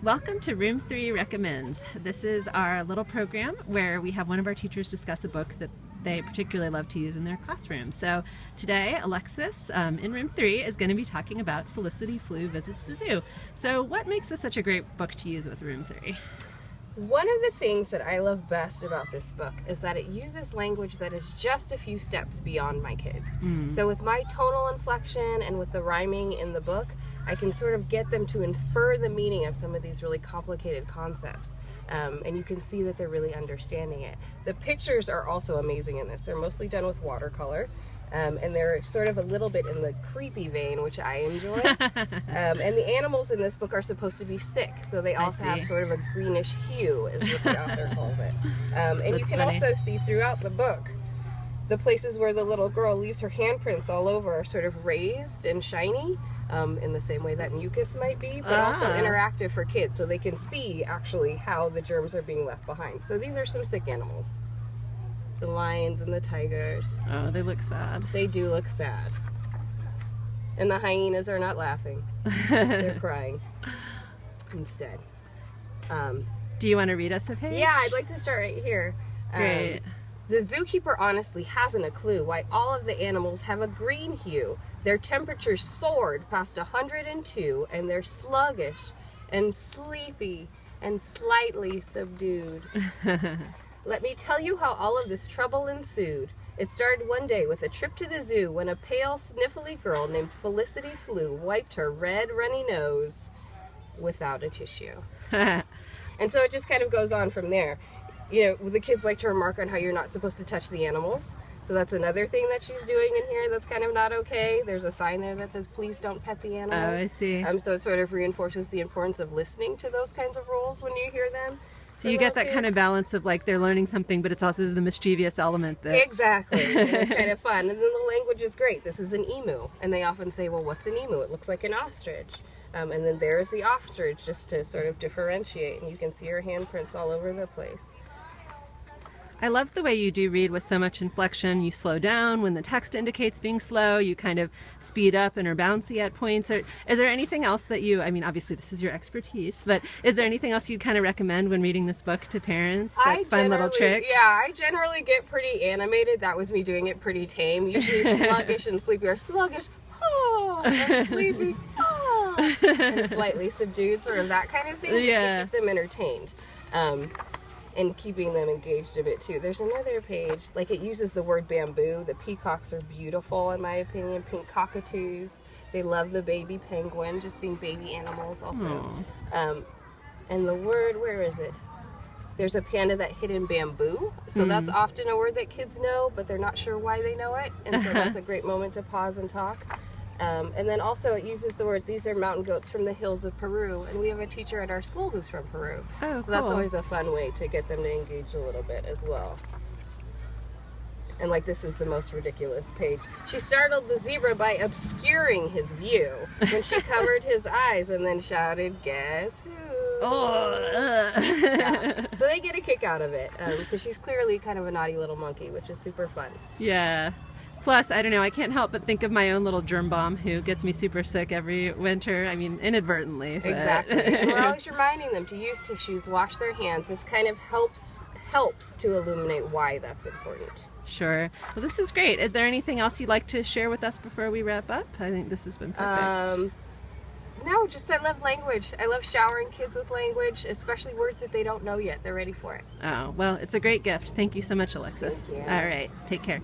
Welcome to Room 3 Recommends. This is our little program where we have one of our teachers discuss a book that they particularly love to use in their classroom. So today, Alexis in Room 3 is going to be talking about Felicity, Floo Visits the Zoo. So what makes this such a great book to use with Room 3? One of the things that I love best about this book is that it uses language that is just a few steps beyond my kids. So with my tonal inflection and with the rhyming in the book, I can sort of get them to infer the meaning of some of these really complicated concepts. And you can see that they're really understanding it. The pictures are also amazing in this. They're mostly done with watercolor. And they're sort of a little bit in the creepy vein, which I enjoy. And the animals in this book are supposed to be sick, so they also have sort of a greenish hue, is what the author calls it. And you can also see throughout the book, the places where the little girl leaves her handprints all over are sort of raised and shiny, in the same way that mucus might be, but also interactive for kids, so they can see actually how the germs are being left behind. So these are some sick animals. The lions and the tigers. Oh, they look sad. They do look sad. And the hyenas are not laughing. They're crying instead. Do you want to read us a page? Yeah, I'd like to start right here. Great. The zookeeper honestly hasn't a clue why all of the animals have a green hue. Their temperatures soared past 102, and they're sluggish and sleepy and slightly subdued. Let me tell you how all of this trouble ensued. It started one day with a trip to the zoo when a pale, sniffly girl named Felicity Floo wiped her red, runny nose without a tissue. And so it just kind of goes on from there. You know, the kids like to remark on how you're not supposed to touch the animals. So that's another thing that she's doing in here that's kind of not okay. There's a sign there that says, please don't pet the animals. Oh, I see. So it sort of reinforces the importance of listening to those kinds of rules when you hear them. So you get that kind of balance of like they're learning something, but it's also the mischievous element. That... Exactly. And it's kind of fun. And then the language is great. This is an emu. And they often say, well, what's an emu? It looks like an ostrich. And then there's the ostrich, just to sort of differentiate. And you can see her handprints all over the place. I love the way you do read with so much inflection. You slow down when the text indicates being slow. You kind of speed up and are bouncy at points. Is there anything else that you, I mean, obviously this is your expertise, but is there anything else you'd kind of recommend when reading this book to parents? Like fun little tricks? Yeah, I generally get pretty animated. That was me doing it pretty tame. Usually sluggish and sleepy, or sluggish, and sleepy, and slightly subdued, sort of that kind of thing, just to keep them entertained. And keeping them engaged a bit too. There's another page, like it uses the word bamboo. The peacocks are beautiful in my opinion, pink cockatoos. They love the baby penguin, just seeing baby animals also. And the word, where is it? There's a panda that hid in bamboo. So that's often a word that kids know, but they're not sure why they know it. And so that's a great moment to pause and talk. And then also it uses the word, these are mountain goats from the hills of Peru, and we have a teacher at our school who's from Peru. Oh, so that's always a fun way to get them to engage a little bit as well. And like this is the most ridiculous page. She startled the zebra by obscuring his view when she covered his eyes and then shouted, guess who? So they get a kick out of it because she's clearly kind of a naughty little monkey, which is super fun. Yeah. Plus, I don't know, I can't help but think of my own little germ bomb who gets me super sick every winter. I mean, inadvertently. But... Exactly. And we're always reminding them to use tissues, wash their hands. This kind of helps to illuminate why that's important. Sure. Well, this is great. Is there anything else you'd like to share with us before we wrap up? I think this has been perfect. No, just I love language. I love showering kids with language, especially words that they don't know yet. They're ready for it. Oh, well, it's a great gift. Thank you so much, Alexis. Thank you. All right. Take care.